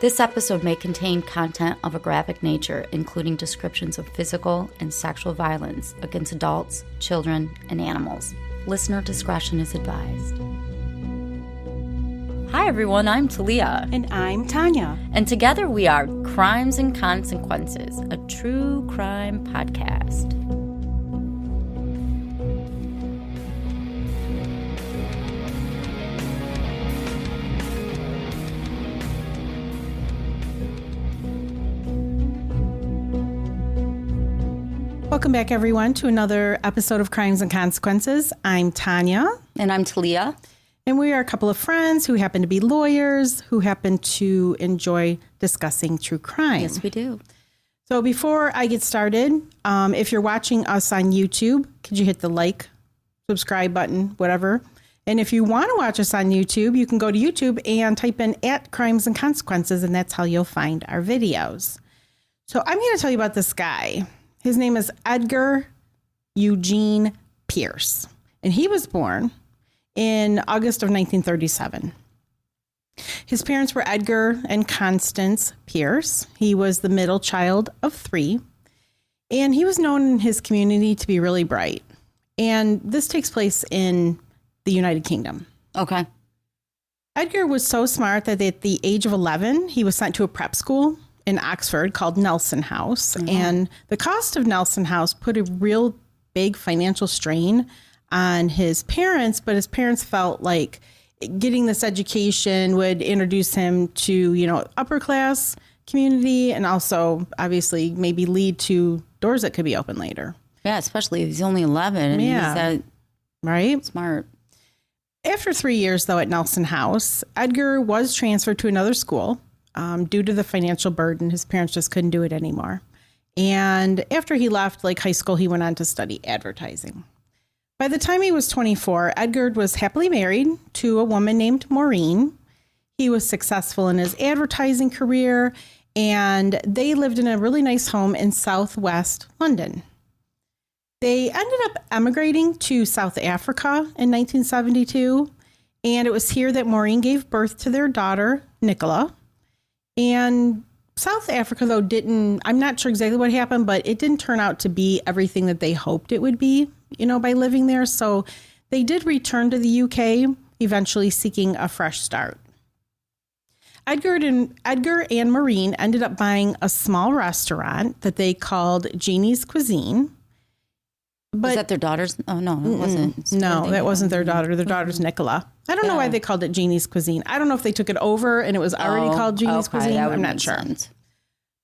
This episode may contain content of a graphic nature, including descriptions of physical and sexual violence against adults, children, and animals. Listener discretion is advised. Hi everyone, I'm Talia. And I'm Tanya. And together we are Crimes and Consequences, a true crime podcast. Welcome back, everyone, to another episode of Crimes and Consequences. I'm Tanya. And I'm Talia. And we are a couple of friends who happen to be lawyers who happen to enjoy discussing true crime. Yes, we do. So before I get started, if you're watching us on YouTube, could you hit the like, subscribe button, whatever. And if you want to watch us on YouTube, you can go to YouTube and type in @Crimes and Consequences, and that's how you'll find our videos. So I'm going to tell you about this guy. His name is Edgar Eugene Pierce, and he was born in August of 1937. His parents were Edgar and Constance Pierce. He was the middle child of three, and he was known in his community to be really bright. And this takes place in the United Kingdom. Okay. Edgar was so smart that at the age of 11, he was sent to a prep school in Oxford called Nelson House. Mm-hmm. And the cost of Nelson House put a real big financial strain on his parents, but his parents felt like getting this education would introduce him to, upper class community, and also obviously maybe lead to doors that could be open later. Yeah, especially if he's only 11 and he's that right? Smart. After 3 years, though, at Nelson House, Edgar was transferred to another school. Due to the financial burden, his parents just couldn't do it anymore. And after he left high school, he went on to study advertising. By the time he was 24, Edgar was happily married to a woman named Maureen. He was successful in his advertising career, and they lived in a really nice home in southwest London. They ended up emigrating to South Africa in 1972, and it was here that Maureen gave birth to their daughter, Nicola. And South Africa, though, I'm not sure exactly what happened, but it didn't turn out to be everything that they hoped it would be, by living there. So they did return to the UK, eventually seeking a fresh start. Edgar and Maureen ended up buying a small restaurant that they called Jeannie's Cuisine. But was that their daughter's? Oh, no, it wasn't. No, that wasn't their daughter. Their daughter's Nicola. I don't know why they called it Jeannie's Cuisine. I don't know if they took it over and it was already called Jeannie's Cuisine. I'm not sure. Sense.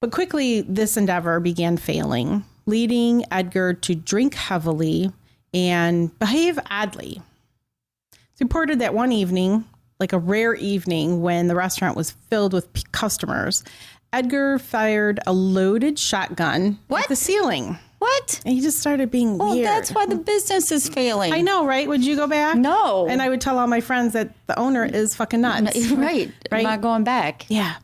But quickly, this endeavor began failing, leading Edgar to drink heavily and behave oddly. It's reported that one evening, like a rare evening when the restaurant was filled with customers, Edgar fired a loaded shotgun at the ceiling. What? And he just started being weird. Well, that's why the business is failing. I know, right? Would you go back? No. And I would tell all my friends that the owner is fucking nuts. Right. I'm not going back. Yeah.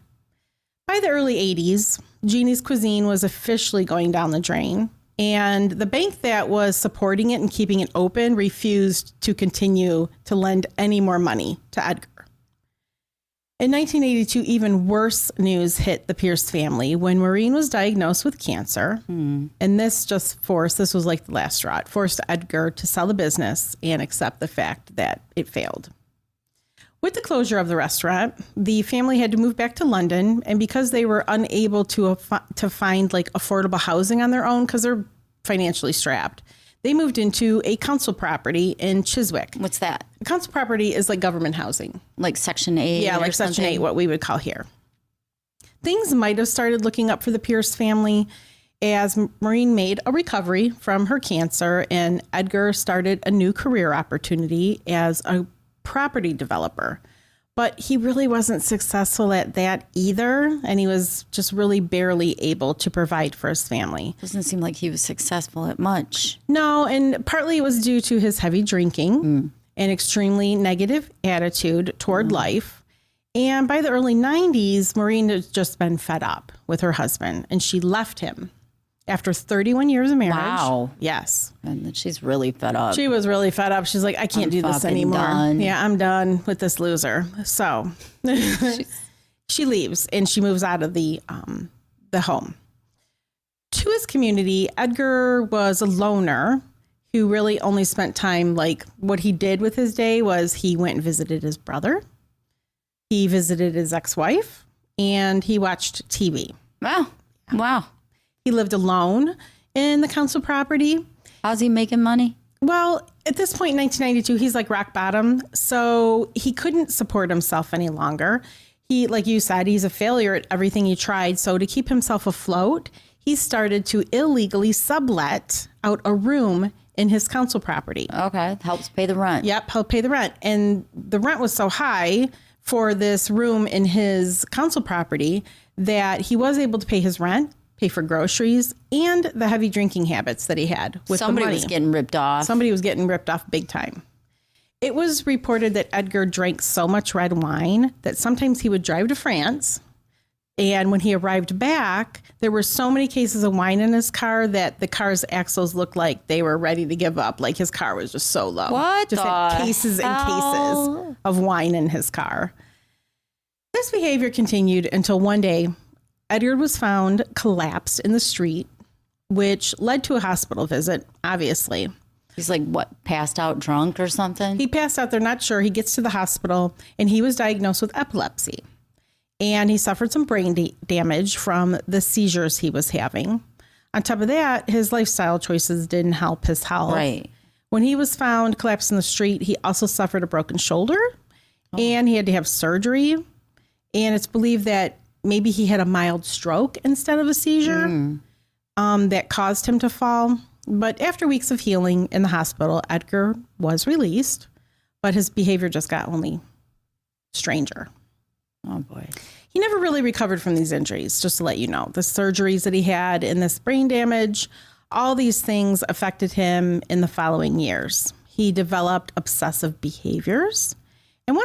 By the early 80s, Jeannie's Cuisine was officially going down the drain. And the bank that was supporting it and keeping it open refused to continue to lend any more money to Edgar. In 1982, even worse news hit the Pierce family when Maureen was diagnosed with cancer. And this was like the last straw. It forced Edgar to sell the business and accept the fact that it failed. With the closure of the restaurant, the family had to move back to London. And because they were unable to find affordable housing on their own because they're financially strapped, they moved into a council property in Chiswick. What's that? A council property is like government housing. Like Section 8? Yeah, like Section 8, what we would call here. Things might have started looking up for the Pierce family as Maureen made a recovery from her cancer and Edgar started a new career opportunity as a property developer. But he really wasn't successful at that either, and he was just really barely able to provide for his family. Doesn't seem like he was successful at much. No, and partly it was due to his heavy drinking and extremely negative attitude toward life. And by the early 90s, Maureen had just been fed up with her husband, and she left him after 31 years of marriage. Wow. Yes. And she's really fed up. She was really fed up. She's like, I can't do this anymore. Done. Yeah, I'm done with this loser. So she leaves and she moves out of the home. To his community, Edgar was a loner who really only spent time, like what he did with his day was he went and visited his brother. He visited his ex-wife and he watched TV. Wow. Wow. He lived alone in the council property. How's he making money? Well, at this point in 1992, he's like rock bottom. So he couldn't support himself any longer. He, like you said, he's a failure at everything he tried. So to keep himself afloat, he started to illegally sublet out a room in his council property. Okay. Helps pay the rent. Yep. Help pay the rent. And the rent was so high for this room in his council property that he was able to pay his rent, pay for groceries, and the heavy drinking habits that he had with Somebody the money. was getting ripped off. Somebody was getting ripped off big time. It was reported that Edgar drank so much red wine that sometimes he would drive to France. And when he arrived back, there were so many cases of wine in his car that the car's axles looked like they were ready to give up. Like his car was just so low. What just the had cases and hell? cases of wine in his car. This behavior continued until one day, Edgar was found collapsed in the street, which led to a hospital visit, obviously. He's like, what, passed out drunk or something? He passed out. They're not sure. He gets to the hospital and he was diagnosed with epilepsy. And he suffered some brain damage from the seizures he was having. On top of that, his lifestyle choices didn't help his health. Right. When he was found collapsed in the street, he also suffered a broken shoulder and he had to have surgery. And it's believed that maybe he had a mild stroke instead of a seizure that caused him to fall. But after weeks of healing in the hospital, Edgar was released, but his behavior just got only stranger. Oh, boy. He never really recovered from these injuries, just to let you know. The surgeries that he had and this brain damage, all these things affected him in the following years. He developed obsessive behaviors. And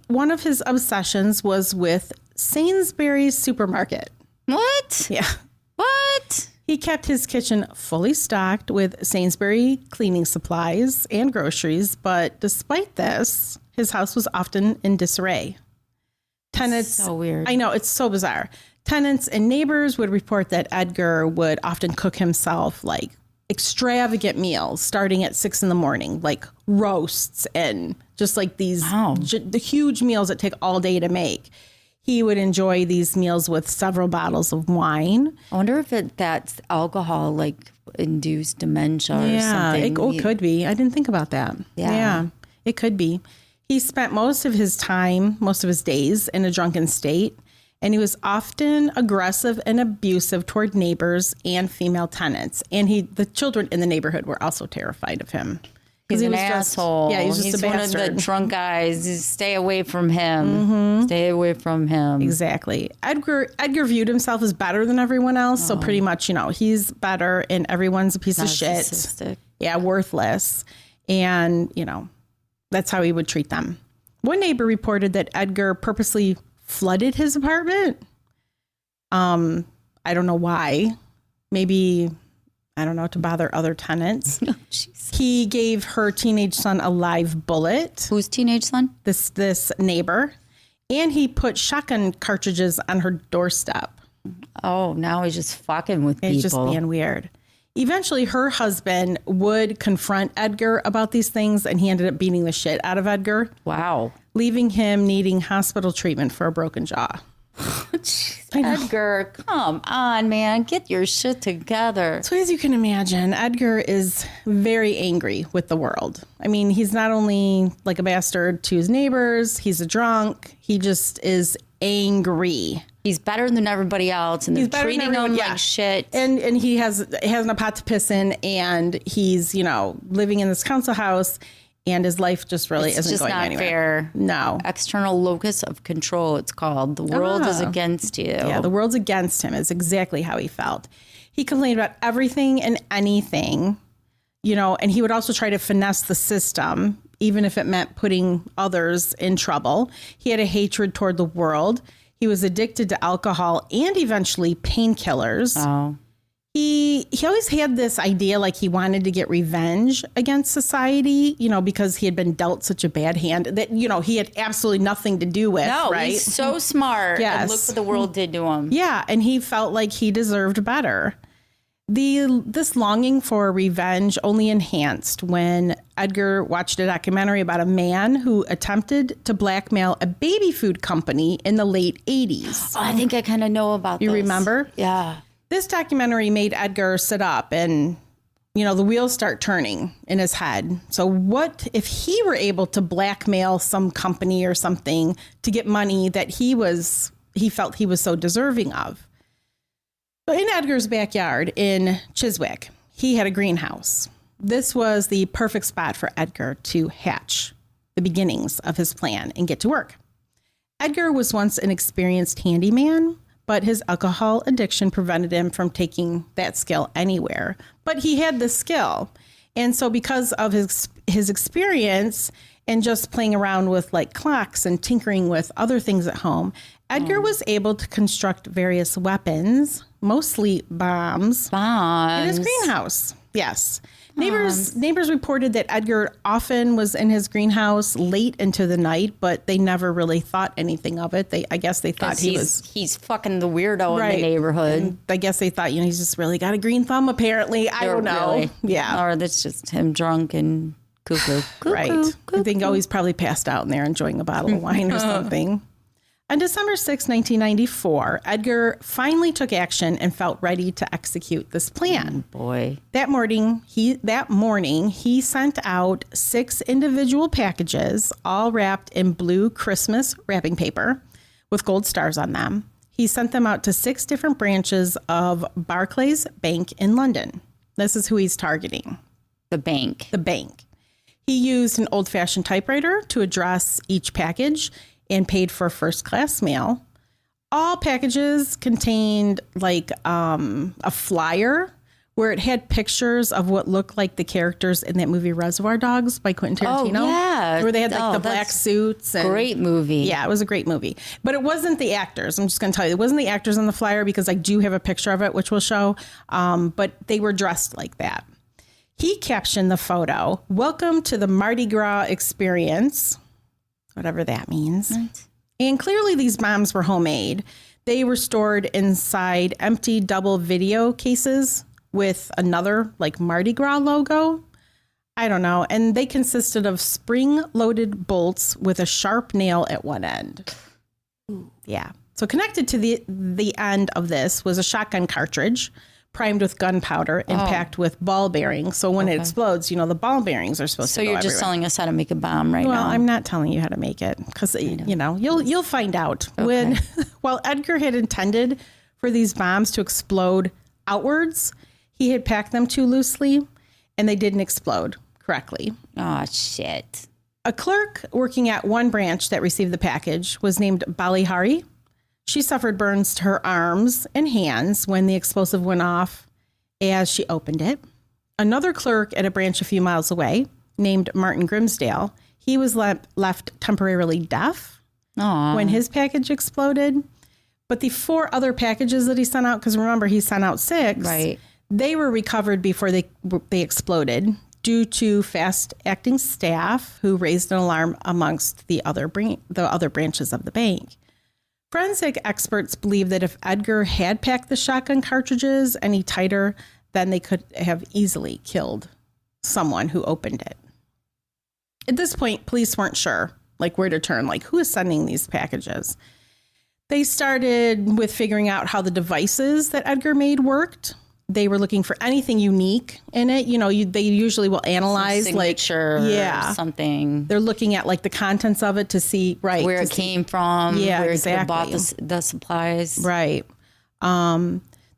one of his obsessions was with Sainsbury's supermarket. What? Yeah. What? He kept his kitchen fully stocked with Sainsbury cleaning supplies and groceries, but despite this, his house was often in disarray. Tenants, So weird. I know, it's so bizarre. Tenants and neighbors would report that Edgar would often cook himself like extravagant meals starting at 6 a.m, like roasts and just like these the huge meals that take all day to make. He would enjoy these meals with several bottles of wine. I wonder if that's alcohol, like induced dementia or something. It could be. I didn't think about that. Yeah, it could be. He spent most of his days in a drunken state, and he was often aggressive and abusive toward neighbors and female tenants. And the children in the neighborhood were also terrified of him. He's an asshole. He's just a bastard. One of the drunk guys. Stay away from him. Stay away from him. Exactly. Edgar viewed himself as better than everyone else. So pretty much, he's better and everyone's a piece of shit. Narcissistic. Yeah, worthless. And, that's how he would treat them. One neighbor reported that Edgar purposely flooded his apartment. I don't know why. Maybe, I don't know, to bother other tenants. He gave her teenage son a live bullet. Whose teenage son? This neighbor. And he put shotgun cartridges on her doorstep. Oh, now he's just fucking with people. It's just being weird. Eventually, her husband would confront Edgar about these things, and he ended up beating the shit out of Edgar. Wow. Leaving him needing hospital treatment for a broken jaw. Edgar, come on, man. Get your shit together. So as you can imagine, Edgar is very angry with the world. I mean, he's not only like a bastard to his neighbors, he's a drunk. He just is angry. He's better than everybody else, and they're treating him like shit. And he hasn't a pot to piss in, and he's, living in this council house, and his life just really isn't going anywhere. It's just not fair. No. External locus of control, it's called. The world is against you. Yeah, the world's against him is exactly how he felt. He complained about everything and anything, and he would also try to finesse the system, even if it meant putting others in trouble. He had a hatred toward the world. He was addicted to alcohol and eventually painkillers. Oh. He always had this idea like he wanted to get revenge against society, because he had been dealt such a bad hand that, he had absolutely nothing to do with. No, right? He's so smart. Yes. And look what the world did to him. Yeah, and he felt like he deserved better. This longing for revenge only enhanced when Edgar watched a documentary about a man who attempted to blackmail a baby food company in the late 80s. Oh, I think I kind of know about this. You remember? Yeah. This documentary made Edgar sit up and, the wheels start turning in his head. So what if he were able to blackmail some company or something to get money that he felt he was so deserving of? But in Edgar's backyard in Chiswick, he had a greenhouse. This was the perfect spot for Edgar to hatch the beginnings of his plan and get to work. Edgar was once an experienced handyman, but his alcohol addiction prevented him from taking that skill anywhere. But he had the skill. And so because of his experience and just playing around with like clocks and tinkering with other things at home, Edgar was able to construct various weapons, mostly bombs. In his greenhouse. Yes. Neighbors reported that Edgar often was in his greenhouse late into the night, but they never really thought anything of it. I guess they thought he's fucking the weirdo in the neighborhood. And I guess they thought, he's just really got a green thumb, apparently. I don't know. Really. Yeah. Or that's just him drunk and cuckoo. Right. I think he's probably passed out in there enjoying a bottle of wine or something. On December 6, 1994, Edgar finally took action and felt ready to execute this plan. Oh, boy. That morning, he sent out 6 individual packages, all wrapped in blue Christmas wrapping paper with gold stars on them. He sent them out to 6 different branches of Barclays Bank in London. This is who he's targeting. The bank. He used an old-fashioned typewriter to address each package and paid for first-class mail. All packages contained like a flyer where it had pictures of what looked like the characters in that movie Reservoir Dogs by Quentin Tarantino. Oh, yeah. Where they had like the black suits. And, great movie. Yeah, it was a great movie. But it wasn't the actors. I'm just going to tell you, it wasn't the actors on the flyer because I do have a picture of it, which we'll show. But they were dressed like that. He captioned the photo, "Welcome to the Mardi Gras experience," whatever that means. Right. And clearly these bombs were homemade. They were stored inside empty double video cases with another like Mardi Gras logo. I don't know. And they consisted of spring-loaded bolts with a sharp nail at one end. Yeah. So connected to the end of this was a shotgun cartridge primed with gunpowder and packed with ball bearings. So when it explodes, the ball bearings are supposed to go So you're just telling us how to make a bomb now. Well, I'm not telling you how to make it because, you'll find out. Okay. While Edgar had intended for these bombs to explode outwards, he had packed them too loosely and they didn't explode correctly. Oh, shit. A clerk working at one branch that received the package was named Balihari. She suffered burns to her arms and hands when the explosive went off as she opened it. Another clerk at a branch a few miles away, named Martin Grimsdale, he was left temporarily deaf when his package exploded. But the 4 other packages that he sent out, because remember, he sent out 6, right? They were recovered before they exploded due to fast-acting staff who raised an alarm amongst the other branches of the bank. Forensic experts believe that if Edgar had packed the shotgun cartridges any tighter, then they could have easily killed someone who opened it. At this point, police weren't sure, where to turn, who is sending these packages. They started with figuring out how the devices that Edgar made worked. They were looking for anything unique in it. They usually will analyze signature something. They're looking at the contents of it to see where it came from. Yeah, where exactly. It bought the supplies. Right.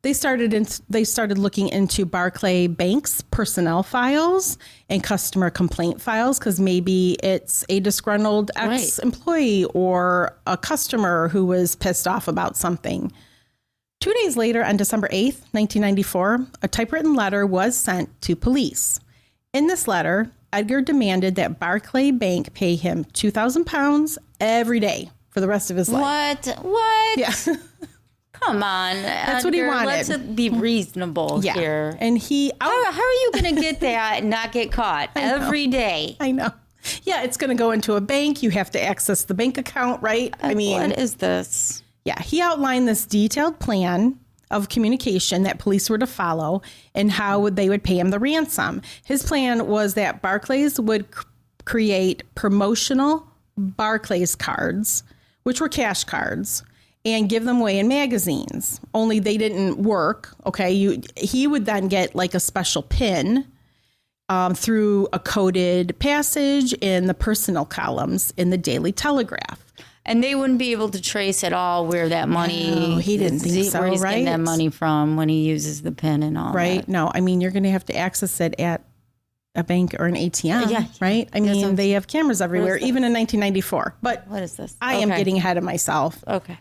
They started looking into Barclay Bank's personnel files and customer complaint files because maybe it's a disgruntled ex-employee or a customer who was pissed off about something. 2 days later, on December 8th, 1994, a typewritten letter was sent to police. In this letter, Edgar demanded that Barclay Bank pay him £2,000 every day for the rest of his life. What? Yeah. Come on, That's what he wanted. Let's be reasonable here. And how are you going to get that and not get caught every day? I know. Yeah, it's going to go into a bank. You have to access the bank account, right? I mean, what is this? Yeah, he outlined this detailed plan of communication that police were to follow and how they would pay him the ransom. His plan was that Barclays would create promotional Barclays cards, which were cash cards, and give them away in magazines. Only they didn't work. Okay, he would then get like a special pin through a coded passage in the personal columns in the Daily Telegraph. And they wouldn't be able to trace at all where that money. No, he didn't think so, where he's right? getting that money from when he uses the pin and all. Right? That. No, I mean you're going to have to access it at a bank or an ATM, right? I mean, they have cameras everywhere, even in 1994. But what is this? I am getting ahead of myself. Okay.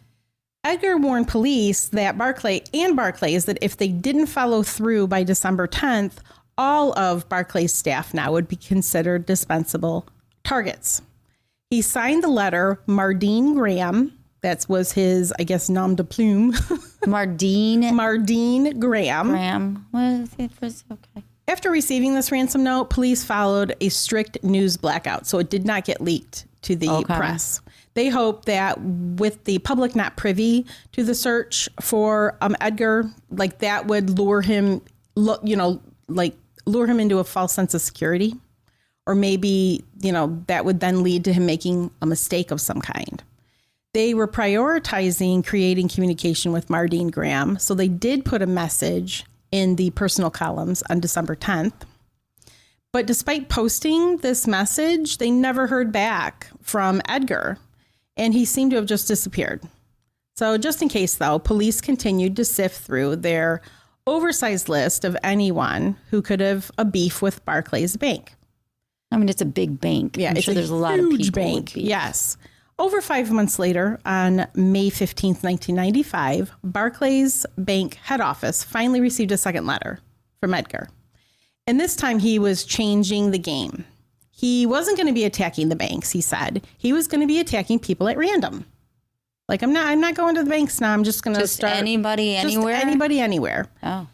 Edgar warned police that Barclays that if they didn't follow through by December 10th, all of Barclays' staff now would be considered dispensable targets. He signed the letter Mardine Graham. That was his, I guess, nom de plume. Mardine Graham. What is it? Okay. After receiving this ransom note, police followed a strict news blackout, so it did not get leaked to the press. They hoped that with the public not privy to the search for Edgar, like that would lure him into a false sense of security, or maybe, that would then lead to him making a mistake of some kind. They were prioritizing creating communication with Mardine Graham, so they did put a message in the personal columns on December 10th. But despite posting this message, they never heard back from Edgar, and he seemed to have just disappeared. So just in case, though, police continued to sift through their oversized list of anyone who could have a beef with Barclays Bank. I mean, it's a big bank. Yeah, I'm sure there's a lot of people bank. Yes. Over 5 months later, on May 15th, 1995, Barclays Bank head office finally received a second letter from Edgar. And this time he was changing the game. He wasn't going to be attacking the banks, he said. He was going to be attacking people at random. Like, I'm not going to the banks now. I'm just going to start. Anybody, anywhere? Anybody, anywhere. Oh.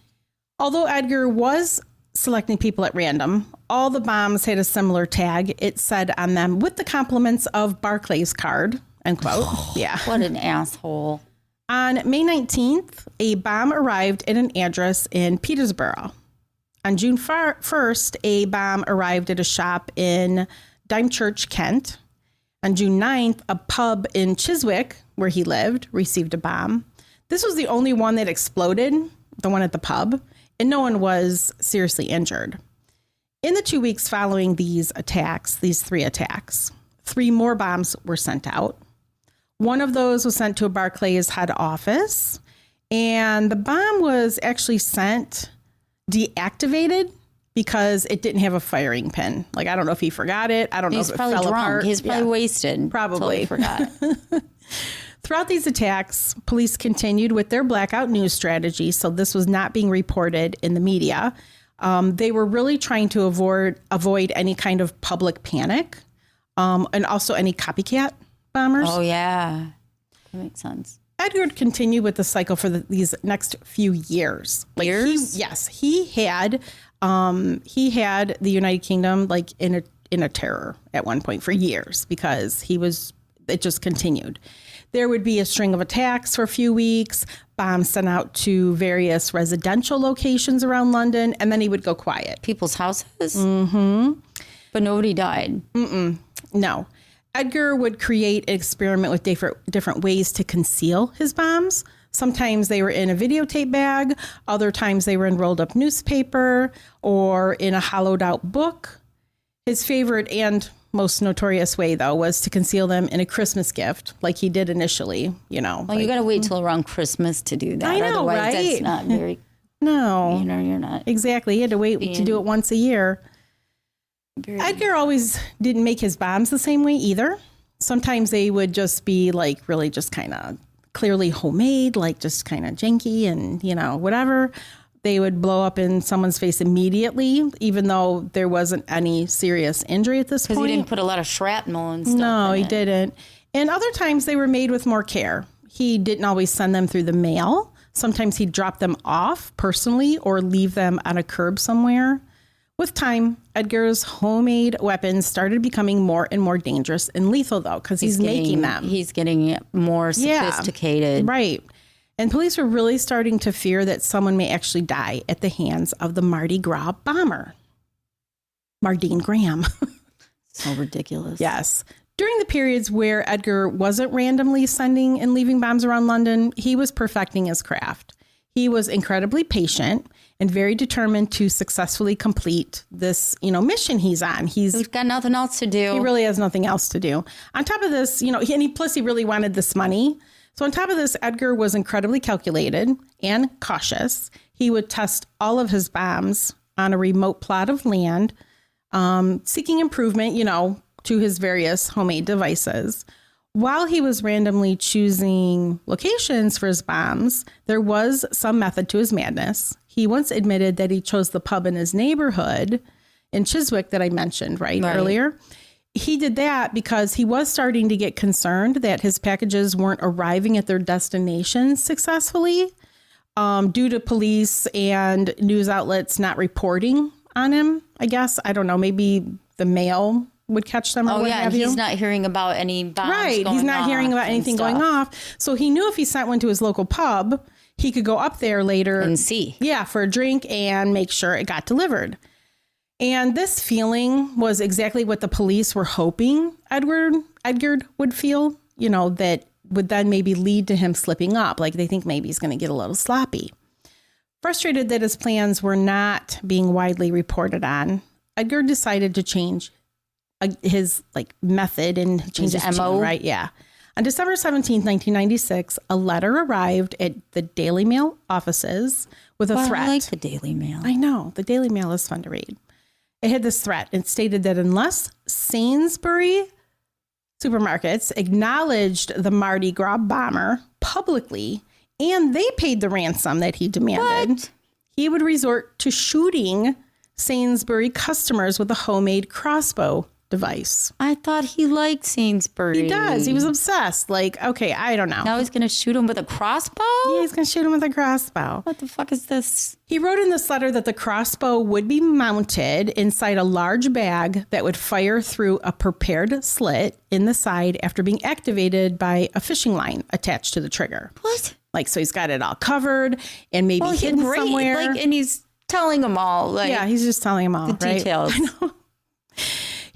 Although Edgar was selecting people at random, all the bombs had a similar tag. It said on them, with the compliments of Barclays card, end quote. Yeah. What an asshole. On May 19th, a bomb arrived at an address in Petersboro. On June 1st, a bomb arrived at a shop in Dymechurch, Kent. On June 9th, a pub in Chiswick, where he lived, received a bomb. This was the only one that exploded, the one at the pub, and no one was seriously injured. In the 2 weeks following these three attacks, 3 more bombs were sent out. One of those was sent to a Barclays head office, and the bomb was actually sent deactivated because it didn't have a firing pin. Like, I don't know if he forgot it. I don't know if it fell drunk. apart. He's probably wasted. Probably. Totally forgot. Throughout these attacks, police continued with their blackout news strategy, so this was not being reported in the media. They were really trying to avoid any kind of public panic, and also any copycat bombers. Oh, yeah. That makes sense. Edgar continued with the cycle for these next few years. Years? He had the United Kingdom like in a terror at one point for years because it just continued. There would be a string of attacks for a few weeks, bombs sent out to various residential locations around London, and then he would go quiet. People's houses? Mm-hmm. But nobody died? No. Edgar would create an experiment with different ways to conceal his bombs. Sometimes they were in a videotape bag. Other times they were in rolled up newspaper or in a hollowed out book. His favorite and most notorious way, though, was to conceal them in a Christmas gift, like he did initially, Well, you got to wait till around Christmas to do that. I know, otherwise, right? That's not very... No. You're not... Exactly. He had to wait to do it once a year. Edgar always didn't make his bombs the same way either. Sometimes they would just be like really just kind of clearly homemade, like just kind of janky and, whatever. They would blow up in someone's face immediately, even though there wasn't any serious injury at this point. Because he didn't put a lot of shrapnel and stuff No, in he it. didn't. And other times they were made with more care. he didn't always send them through the mail. Sometimes he'd drop them off personally or leave them on a curb somewhere. With time, Edgar's homemade weapons started becoming more and more dangerous and lethal, though, because he's making them. He's getting more sophisticated. Yeah, right. And police were really starting to fear that someone may actually die at the hands of the Mardi Gras bomber, Mardine Graham. So ridiculous. Yes. During the periods where Edgar wasn't randomly sending and leaving bombs around London, he was perfecting his craft. He was incredibly patient and very determined to successfully complete this, mission he's on. He's got nothing else to do. He really has nothing else to do. On top of this, plus he really wanted this money. So on top of this, Edgar was incredibly calculated and cautious. He would test all of his bombs on a remote plot of land, seeking improvement, to his various homemade devices. While he was randomly choosing locations for his bombs, there was some method to his madness. He once admitted that he chose the pub in his neighborhood in Chiswick that I mentioned earlier. He did that because he was starting to get concerned that his packages weren't arriving at their destinations successfully due to police and news outlets not reporting on him, I guess. I don't know, maybe the mail would catch them or what have you. He's not hearing about any bombs Right, going he's not off hearing about anything going off. So he knew if he sent one to his local pub, he could go up there later. And see. Yeah, for a drink and make sure it got delivered. And this feeling was exactly what the police were hoping Edgar would feel, that would then maybe lead to him slipping up. Like they think maybe he's going to get a little sloppy. Frustrated that his plans were not being widely reported on, Edgar decided to change his method and change his MO. Right. Yeah. On December 17th, 1996, a letter arrived at the Daily Mail offices with a threat. I like the Daily Mail. I know. The Daily Mail is fun to read. It had this threat. It stated that unless Sainsbury supermarkets acknowledged the Mardi Gras bomber publicly and they paid the ransom that he demanded, he would resort to shooting Sainsbury customers with a homemade crossbow device. I thought he liked Sainsbury. He does. He was obsessed. Okay, I don't know. Now he's going to shoot him with a crossbow? Yeah, he's going to shoot him with a crossbow. What the fuck is this? He wrote in this letter that the crossbow would be mounted inside a large bag that would fire through a prepared slit in the side after being activated by a fishing line attached to the trigger. What? So he's got it all covered and maybe hidden somewhere. And he's telling them all. Yeah, he's just telling them all. The details. I know.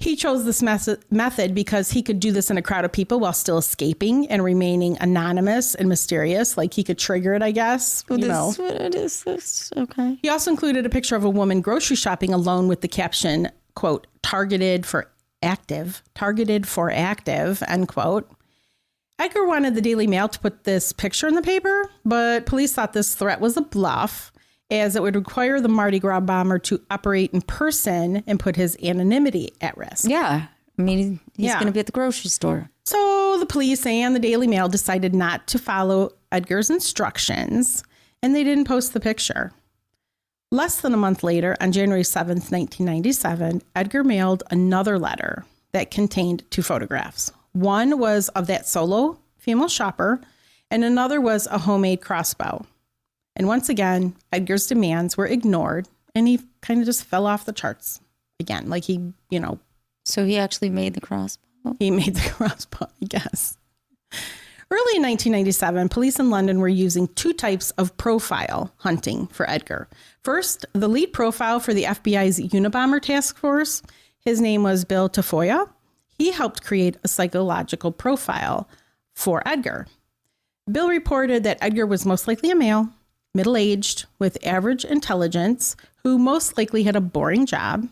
He chose this method because he could do this in a crowd of people while still escaping and remaining anonymous and mysterious. He could trigger it, I guess. What is this? Okay. He also included a picture of a woman grocery shopping alone with the caption, quote, targeted for active, end quote. Edgar wanted the Daily Mail to put this picture in the paper, but police thought this threat was a bluff, as it would require the Mardi Gras bomber to operate in person and put his anonymity at risk. Yeah. I mean, he's going to be at the grocery store. So the police and the Daily Mail decided not to follow Edgar's instructions, and they didn't post the picture. Less than a month later, on January 7th, 1997, Edgar mailed another letter that contained 2 photographs. One was of that solo female shopper, and another was a homemade crossbow. And once again, Edgar's demands were ignored, and he kind of just fell off the charts again. So he actually made the crossbow? He made the crossbow, I guess. Early in 1997, police in London were using 2 types of profile hunting for Edgar. First, the lead profile for the FBI's Unabomber task force. His name was Bill Tafoya. He helped create a psychological profile for Edgar. Bill reported that Edgar was most likely a male, middle-aged, with average intelligence, who most likely had a boring job.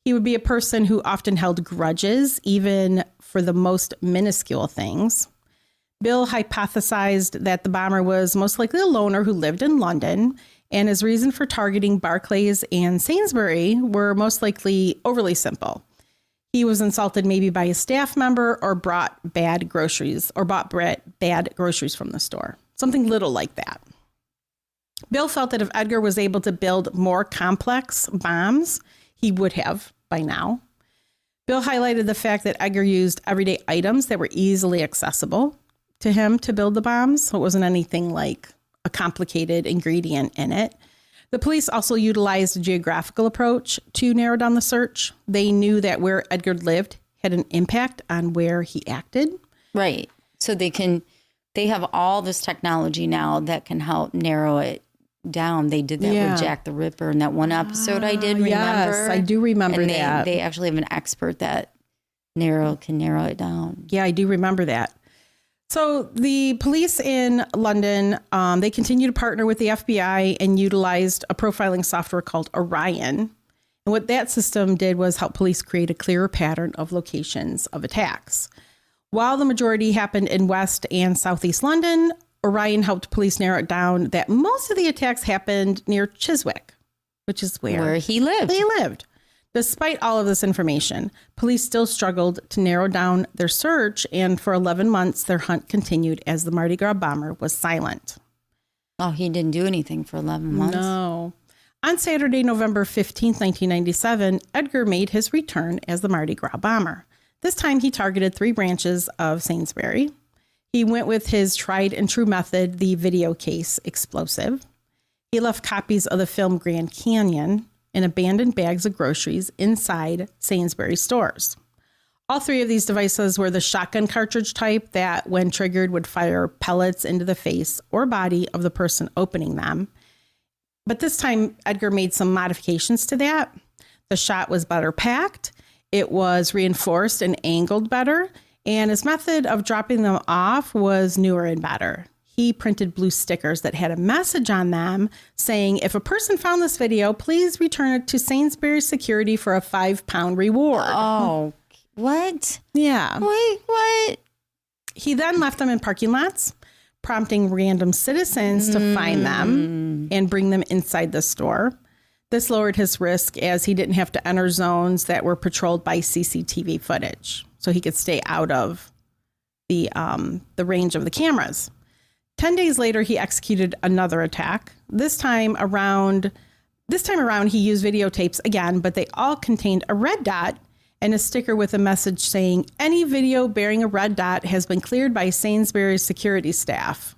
He would be a person who often held grudges, even for the most minuscule things. Bill hypothesized that the bomber was most likely a loner who lived in London, and his reason for targeting Barclays and Sainsbury were most likely overly simple. He was insulted maybe by a staff member or bought bad groceries from the store. Something little like that. Bill felt that if Edgar was able to build more complex bombs, he would have by now. Bill highlighted the fact that Edgar used everyday items that were easily accessible. to him to build the bombs. So it wasn't anything like a complicated ingredient in it. The police also utilized a geographical approach to narrow down the search. They knew that where Edgar lived had an impact on where he acted. Right. So they have all this technology now that can help narrow it down. They did that with Jack the Ripper in that one episode I did remember. Yes, I do remember that. They actually have an expert that can narrow it down. Yeah, I do remember that. So the police in London, they continue to partner with the FBI and utilized a profiling software called Orion. And what that system did was help police create a clearer pattern of locations of attacks. While the majority happened in West and Southeast London, Orion helped police narrow it down that most of the attacks happened near Chiswick, which is where he lived. Despite all of this information, police still struggled to narrow down their search, and for 11 months, their hunt continued as the Mardi Gras bomber was silent. Oh, he didn't do anything for 11 months? No. On Saturday, November 15th, 1997, Edgar made his return as the Mardi Gras bomber. This time, he targeted 3 branches of Sainsbury. He went with his tried and true method, the video case explosive. He left copies of the film Grand Canyon in abandoned bags of groceries inside Sainsbury stores. All 3 of these devices were the shotgun cartridge type that, when triggered, would fire pellets into the face or body of the person opening them. But this time, Edgar made some modifications to that. The shot was better packed, it was reinforced and angled better, and his method of dropping them off was newer and better. He printed blue stickers that had a message on them saying, if a person found this video, please return it to Sainsbury Security for a £5 reward. Oh, what? Yeah. Wait, what? He then left them in parking lots, prompting random citizens to find them and bring them inside the store. This lowered his risk as he didn't have to enter zones that were patrolled by CCTV footage, so he could stay out of the range of the cameras. 10 days later, he executed another attack. This time around, he used videotapes again, but they all contained a red dot and a sticker with a message saying, any video bearing a red dot has been cleared by Sainsbury's security staff.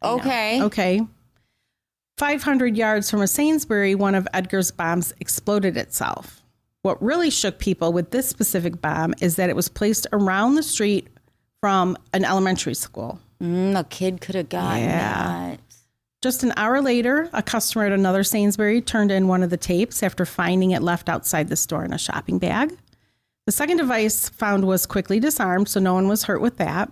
Okay. 500 yards from a Sainsbury, one of Edgar's bombs exploded itself. What really shook people with this specific bomb is that it was placed around the street from an elementary school. A kid could have gotten that. Just an hour later, a customer at another Sainsbury turned in one of the tapes after finding it left outside the store in a shopping bag. The second device found was quickly disarmed, so no one was hurt with that.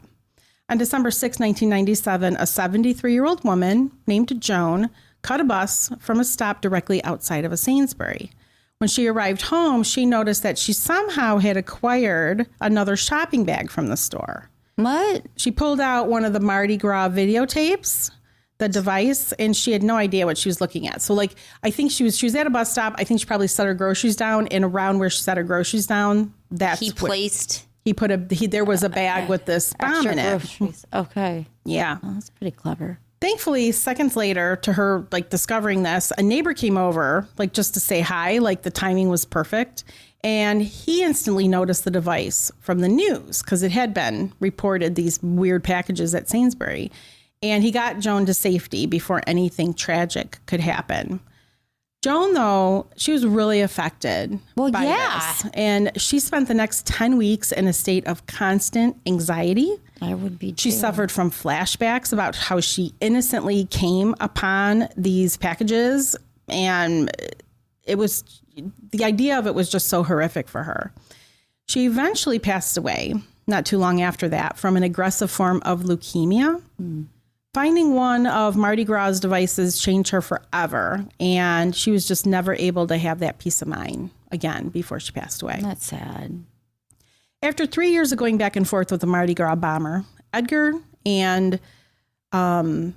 On December 6, 1997, a 73-year-old woman named Joan caught a bus from a stop directly outside of a Sainsbury. When she arrived home, she noticed that she somehow had acquired another shopping bag from the store. What? She pulled out one of the Mardi Gras videotapes, the device, and she had no idea what she was looking at. So, I think she was at a bus stop. I think she probably set her groceries down, and around where she set her groceries down, there was a bag with this bomb in it. Groceries. Okay. Yeah. Oh, that's pretty clever. Thankfully, seconds later, to her discovering this, a neighbor came over just to say hi. The timing was perfect. And he instantly noticed the device from the news because it had been reported, these weird packages at Sainsbury. And he got Joan to safety before anything tragic could happen. Joan, though, she was really affected by this. And she spent the next 10 weeks in a state of constant anxiety. I would be too. She suffered from flashbacks about how she innocently came upon these packages. And the idea of it was just so horrific for her. She eventually passed away not too long after that from an aggressive form of leukemia. Finding one of Mardi Gras' devices changed her forever, and she was just never able to have that peace of mind again before she passed away. That's sad. After 3 years of going back and forth with the Mardi Gras bomber, Edgar and I'm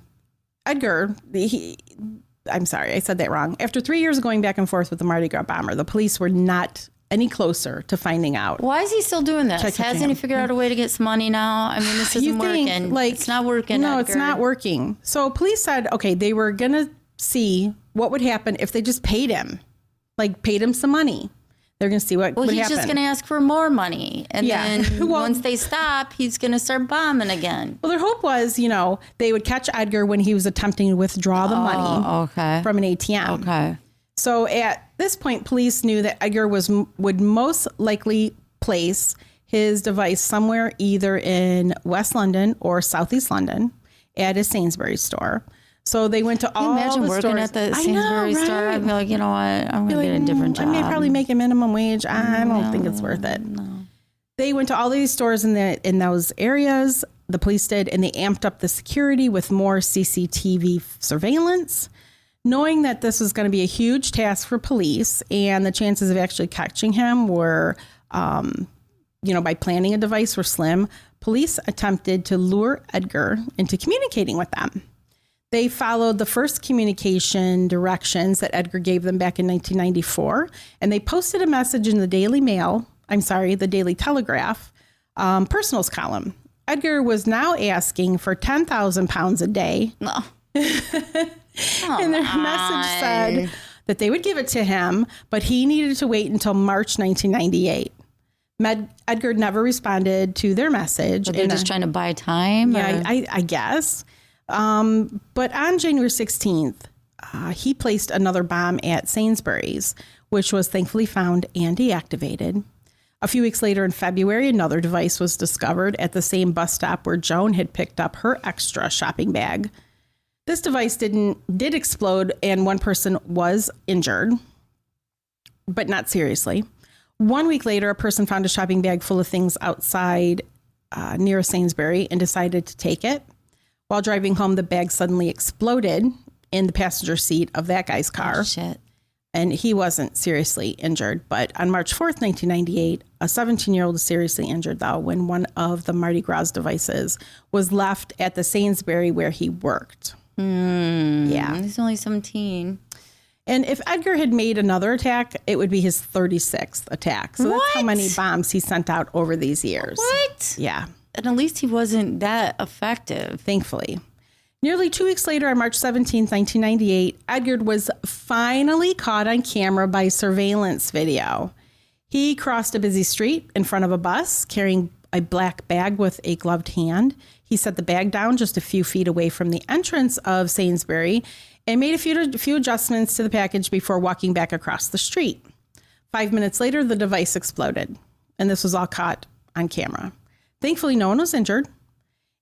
sorry, I said that wrong. After 3 years of going back and forth with the Mardi Gras bomber, the police were not any closer to finding out. Why is he still doing this? Hasn't he figured out a way to get some money now? I mean, this isn't working. It's not working, No, Edgar. It's not working. So police said, okay, they were going to see what would happen if they just paid him, paid him some money. They're going to see what would happen. He's just going to ask for more money. And then Well, once they stop, he's going to start bombing again. Well, their hope was, they would catch Edgar when he was attempting to withdraw the money from an ATM. Okay. So at this point, police knew that Edgar would most likely place his device somewhere either in West London or Southeast London at a Sainsbury's store. So they went to all the stores. Imagine working at the Sainsbury's store. I'd be like, you know what? I'm going to get a different job. I may probably make a minimum wage. I don't think it's worth it. No. They went to all these stores in those areas. The police did, and they amped up the security with more CCTV surveillance, knowing that this was going to be a huge task for police, and the chances of actually catching him were, by planting a device were slim. Police attempted to lure Edgar into communicating with them. They followed the first communication directions that Edgar gave them back in 1994, and they posted a message in the the Daily Telegraph personals column. Edgar was now asking for 10,000 pounds a day. No. And their message said that they would give it to him, but he needed to wait until March 1998. Edgar never responded to their message. But they're just trying to buy time? Yeah, I guess. But on January 16th, he placed another bomb at Sainsbury's, which was thankfully found and deactivated. A few weeks later in February, another device was discovered at the same bus stop where Joan had picked up her extra shopping bag. This device did explode, and one person was injured, but not seriously. 1 week later, a person found a shopping bag full of things outside near a Sainsbury and decided to take it. While driving home, the bag suddenly exploded in the passenger seat of that guy's car. Oh, shit. And he wasn't seriously injured. But on March 4th, 1998, a 17-year-old was seriously injured, though, when one of the Mardi Gras devices was left at the Sainsbury where he worked. Yeah. He's only 17. And if Edgar had made another attack, it would be his 36th attack. So that's how many bombs he sent out over these years. What? Yeah. And at least he wasn't that effective. Thankfully. Nearly 2 weeks later, on March 17, 1998, Edgar was finally caught on camera by surveillance video. He crossed a busy street in front of a bus, carrying a black bag with a gloved hand. He set the bag down just a few feet away from the entrance of Sainsbury and made a few adjustments to the package before walking back across the street. 5 minutes later, the device exploded, and this was all caught on camera. Thankfully, no one was injured.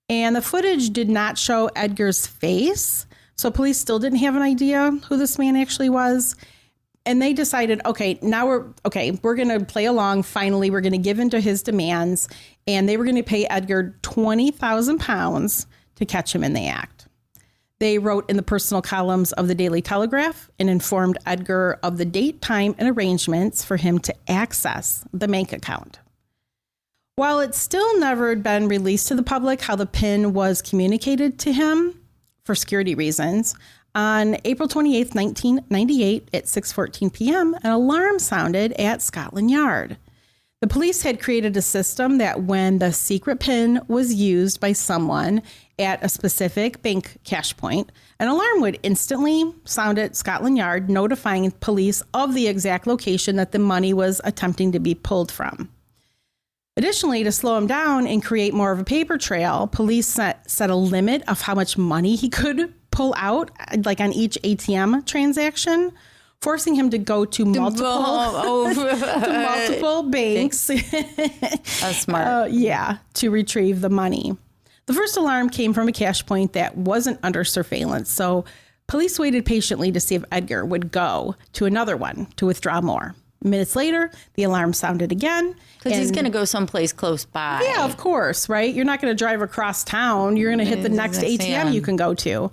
And the footage did not show Edgar's face, so police still didn't have an idea who this man actually was. And they decided, we're going to play along. Finally, we're going to give in to his demands. And they were going to pay Edgar 20,000 pounds to catch him in the act. They wrote in the personal columns of the Daily Telegraph and informed Edgar of the date, time, and arrangements for him to access the bank account. While it still never had been released to the public how the PIN was communicated to him for security reasons, on April 28th, 1998 at 6:14 p.m., an alarm sounded at Scotland Yard. The police had created a system that when the secret PIN was used by someone at a specific bank cash point, an alarm would instantly sound at Scotland Yard, notifying police of the exact location that the money was attempting to be pulled from. Additionally, to slow him down and create more of a paper trail, police set a limit of how much money he could pull out, like on each ATM transaction, forcing him to go to multiple banks. That's smart. To retrieve the money. The first alarm came from a cash point that wasn't under surveillance, so police waited patiently to see if Edgar would go to another one to withdraw more. Minutes later, the alarm sounded again. Because he's going to go someplace close by. Yeah, of course, right? You're not going to drive across town. You're going to hit the next ATM you can go to.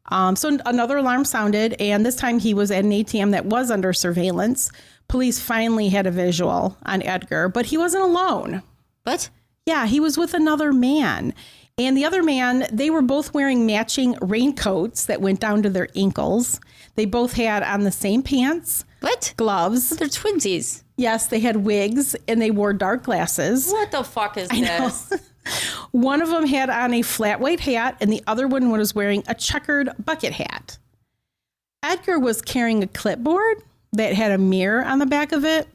So another alarm sounded, and this time he was at an ATM that was under surveillance. Police finally had a visual on Edgar, but he wasn't alone. What? Yeah, he was with another man. And the other man, they were both wearing matching raincoats that went down to their ankles. They both had on the same pants. What? Gloves. They're twinsies. Yes, they had wigs and they wore dark glasses. What the fuck is this? One of them had on a flat white hat and the other one was wearing a checkered bucket hat. Edgar was carrying a clipboard that had a mirror on the back of it.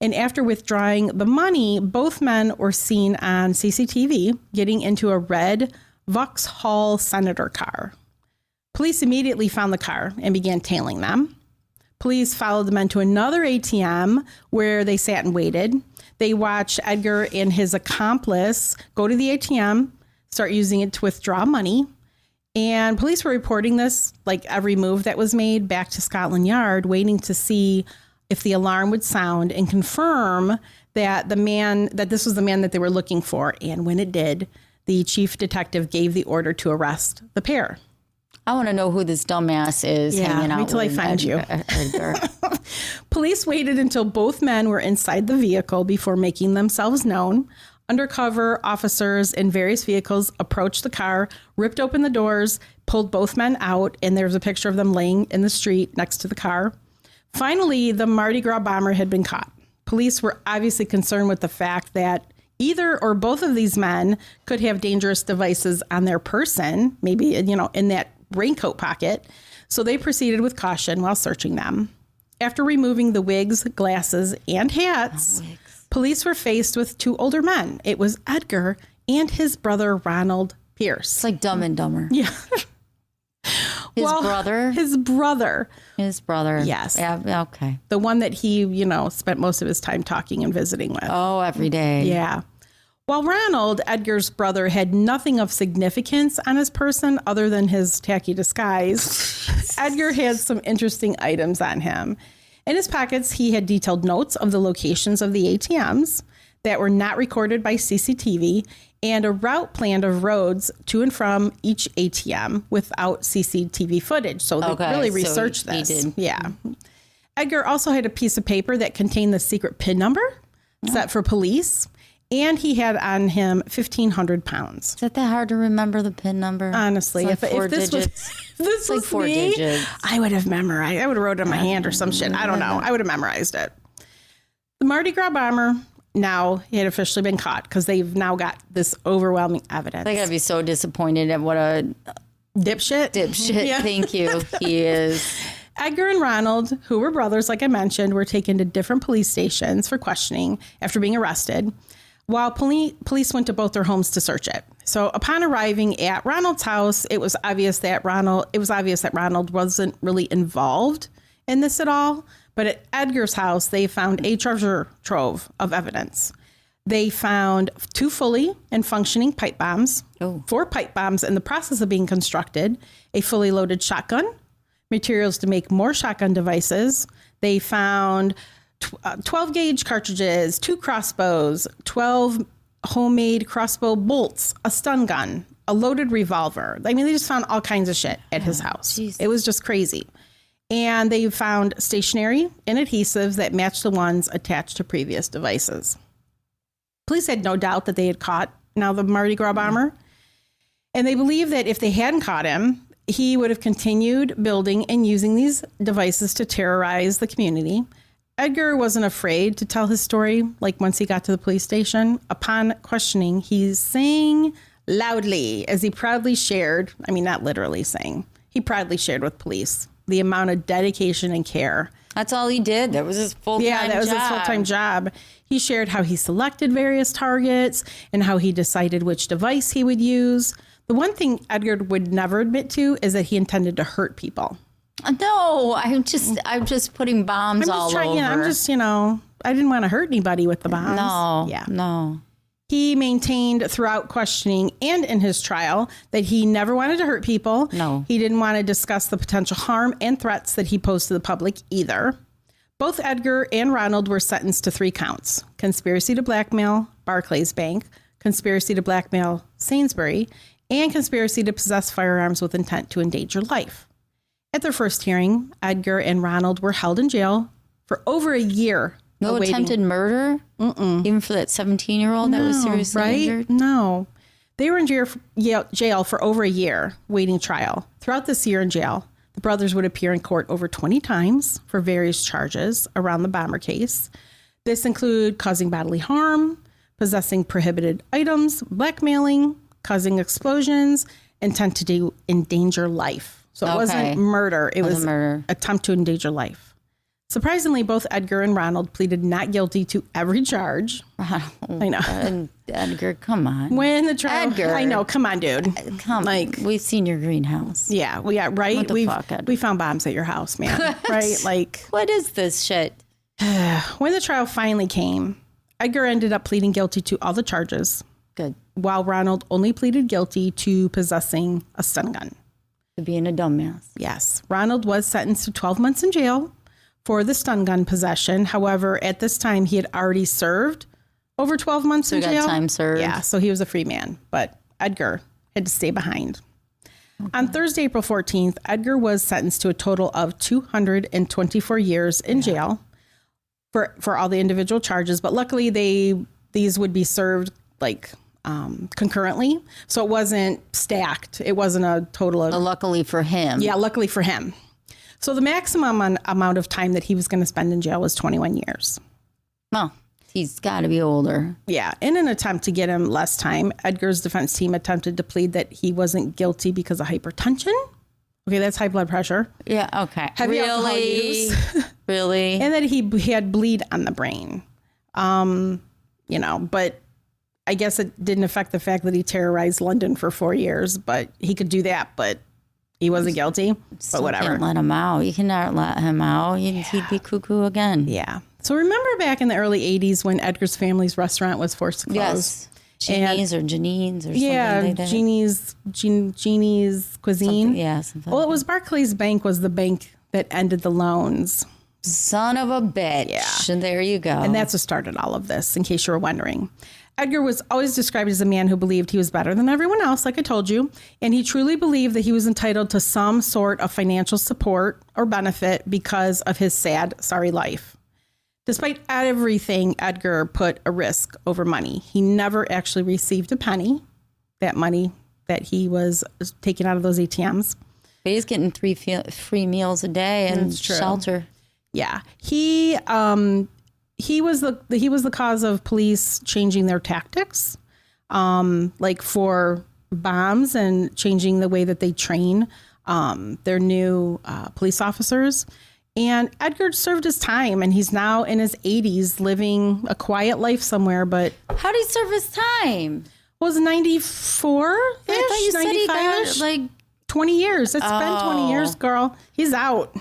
And after withdrawing the money, both men were seen on CCTV getting into a red Vauxhall Senator car. Police immediately found the car and began tailing them. Police followed the men to another ATM where they sat and waited. They watched Edgar and his accomplice go to the ATM, start using it to withdraw money. And police were reporting this, like every move that was made, back to Scotland Yard, waiting to see if the alarm would sound and confirm that this was the man that they were looking for. And when it did, the chief detective gave the order to arrest the pair. I want to know who this dumbass is hanging out wait till with. I find you. Edgar. Police waited until both men were inside the vehicle before making themselves known. Undercover officers in various vehicles approached the car, ripped open the doors, pulled both men out, and there's a picture of them laying in the street next to the car. Finally, the Mardi Gras bomber had been caught. Police were obviously concerned with the fact that either or both of these men could have dangerous devices on their person, maybe, in that raincoat pocket. So they proceeded with caution while searching them. After removing the wigs, glasses, and hats, police were faced with two older men. It was Edgar and his brother, Ronald Pierce. It's like Dumb and Dumber. Yeah. Brother? His brother. His brother. Yes. Yeah, okay. The one that he, spent most of his time talking and visiting with. Oh, every day. Yeah. While Ronald, Edgar's brother, had nothing of significance on his person other than his tacky disguise, Edgar had some interesting items on him. In his pockets, he had detailed notes of the locations of the ATMs that were not recorded by CCTV and a route plan of roads to and from each ATM without CCTV footage. So they really researched this. He did. Yeah. Edgar also had a piece of paper that contained the secret PIN number set for police. And he had on him 1,500 pounds. Is that hard to remember the PIN number? Honestly, like if this was like four me, digits. I would have memorized. I would have wrote it on my hand or some shit. I don't know. I would have memorized it. The Mardi Gras bomber, now he had officially been caught because they've now got this overwhelming evidence. They got to be so disappointed at what a dipshit. Yeah. Thank you. He is. Edgar and Ronald, who were brothers, like I mentioned, were taken to different police stations for questioning after being arrested, while police went to both their homes to search it. So upon arriving at Ronald's house, it was obvious that Ronald wasn't really involved in this at all. But at Edgar's house, they found a treasure trove of evidence. They found 2 fully and functioning pipe bombs, 4 pipe bombs in the process of being constructed, a fully loaded shotgun, materials to make more shotgun devices. They found 12 gauge cartridges, 2 crossbows, 12 homemade crossbow bolts, a stun gun, a loaded revolver. I mean, they just found all kinds of shit at his house. Geez. It was just crazy. And they found stationery and adhesives that matched the ones attached to previous devices. Police had no doubt that they had caught now the Mardi Gras bomber. And they believe that if they hadn't caught him, he would have continued building and using these devices to terrorize the community. Edgar wasn't afraid to tell his story, like once he got to the police station. Upon questioning, he sang loudly as he proudly shared, not literally sang, he proudly shared with police the amount of dedication and care. That's all he did. That was his full-time job. Yeah, that was his full-time job. He shared how he selected various targets and how he decided which device he would use. The one thing Edgar would never admit to is that he intended to hurt people. No, I'm just putting bombs all over. I didn't want to hurt anybody with the bombs. No, yeah, no. He maintained throughout questioning and in his trial that he never wanted to hurt people. No. He didn't want to discuss the potential harm and threats that he posed to the public either. Both Edgar and Ronald were sentenced to 3 counts: conspiracy to blackmail Barclays Bank, conspiracy to blackmail Sainsbury, and conspiracy to possess firearms with intent to endanger life. At their first hearing, Edgar and Ronald were held in jail for over a year. No attempted murder? Even for that 17-year-old that was seriously injured? No. They were in jail for over a year, waiting trial. Throughout this year in jail, the brothers would appear in court over 20 times for various charges around the bomber case. This include causing bodily harm, possessing prohibited items, blackmailing, causing explosions, intent to endanger life. So it wasn't murder. It was murder. Attempt to endanger life. Surprisingly, both Edgar and Ronald pleaded not guilty to every charge. Ronald, I know. And Edgar, come on. When the trial, Edgar. I know, come on, dude. Come, like, we've seen your greenhouse. Yeah, right. What the fuck, Edgar? We found bombs at your house, man. Right? Like, what is this shit? When the trial finally came, Edgar ended up pleading guilty to all the charges. Good. While Ronald only pleaded guilty to possessing a stun gun. To being a dumbass. Yes. Ronald was sentenced to 12 months in jail for the stun gun possession. However, at this time, he had already served over 12 months in jail. Got time served. Yeah, so he was a free man. But Edgar had to stay behind. Okay. On Thursday, April 14th, Edgar was sentenced to a total of 224 years in jail for all the individual charges. But luckily, these would be served like concurrently. So it wasn't stacked. It wasn't a total of... Luckily for him. Yeah, luckily for him. So the maximum amount of time that he was going to spend in jail was 21 years. Well, he's got to be older. Yeah. In an attempt to get him less time, Edgar's defense team attempted to plead that he wasn't guilty because of hypertension. Okay, that's high blood pressure. Yeah, okay. Heavy alcohol use. Really? And that he had bleed on the brain. But I guess it didn't affect the fact that he terrorized London for 4 years, but he could do that, but he wasn't guilty. But whatever. Can't let him out. You cannot let him out. He'd be cuckoo again. Yeah. So remember back in the early 80s when Edgar's family's restaurant was forced to close? Yes. Jeannie's or Janine's or yeah, something like that. Jeannie's Cuisine. Something Well, it was Barclays Bank was the bank that ended the loans. Son of a bitch. Yeah. And there you go. And that's what started all of this, in case you were wondering. Edgar was always described as a man who believed he was better than everyone else, like I told you. And he truly believed that he was entitled to some sort of financial support or benefit because of his sad, sorry life. Despite everything, Edgar put a risk over money. He never actually received a penny, that money that he was taking out of those ATMs. But he's getting 3 free meals a day and shelter. Yeah. He was the cause of police changing their tactics, like for bombs and changing the way that they train their new police officers. And Edgar served his time, and he's now in his 80s living a quiet life somewhere. But how did he serve his time? Was 94? I thought you said he got like 20 years. It's been 20 years, girl. He's out.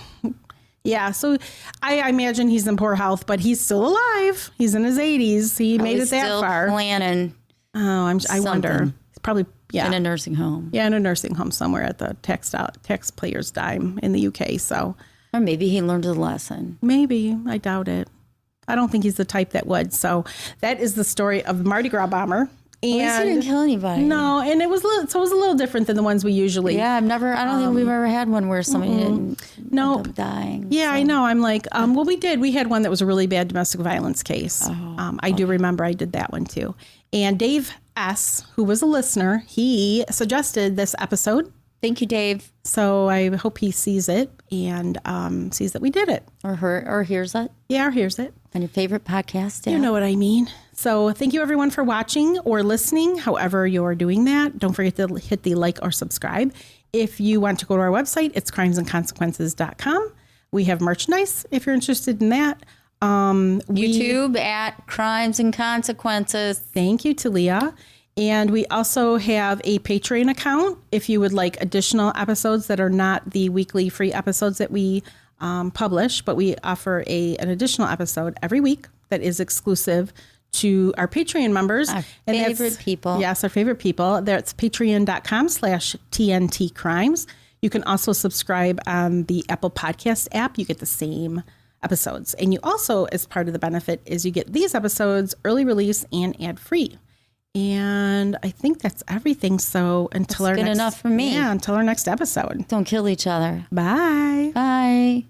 Yeah, so I imagine he's in poor health, but he's still alive. He's in his 80s. He made it that still far. Planning. Oh, I wonder. He's probably in a nursing home. Yeah, in a nursing home somewhere at the taxpayer's dime in the UK. So, or maybe he learned a lesson. Maybe. I doubt it. I don't think he's the type that would. So that is the story of the Mardi Gras bomber. And at least he didn't kill anybody. No, and it was a little different than the ones we usually. Yeah, I don't think we've ever had one where somebody didn't end up dying. Yeah, so. I know. I'm like, well, we did. We had one that was a really bad domestic violence case. I do remember I did that one too. And Dave S., who was a listener, he suggested this episode. Thank you, Dave. So I hope he sees it and sees that we did it. Or hears it. Yeah, or hears it. On your favorite podcast app. You know what I mean. So thank you, everyone, for watching or listening, however you're doing that. Don't forget to hit the like or subscribe. If you want to go to our website, it's crimesandconsequences.com. We have merchandise if you're interested in that. YouTube at Crimes and Consequences. Thank you, Talia. And we also have a Patreon account if you would like additional episodes that are not the weekly free episodes that we publish, but we offer an additional episode every week that is exclusive to our Patreon members. Our favorite people. Yes, our favorite people. That's patreon.com/TNT Crimes. You can also subscribe on the Apple Podcast app. You get the same episodes. And you also, as part of the benefit, is you get these episodes early release and ad-free. And I think that's everything. So until that's good enough for me. Yeah, until our next episode. Don't kill each other. Bye. Bye.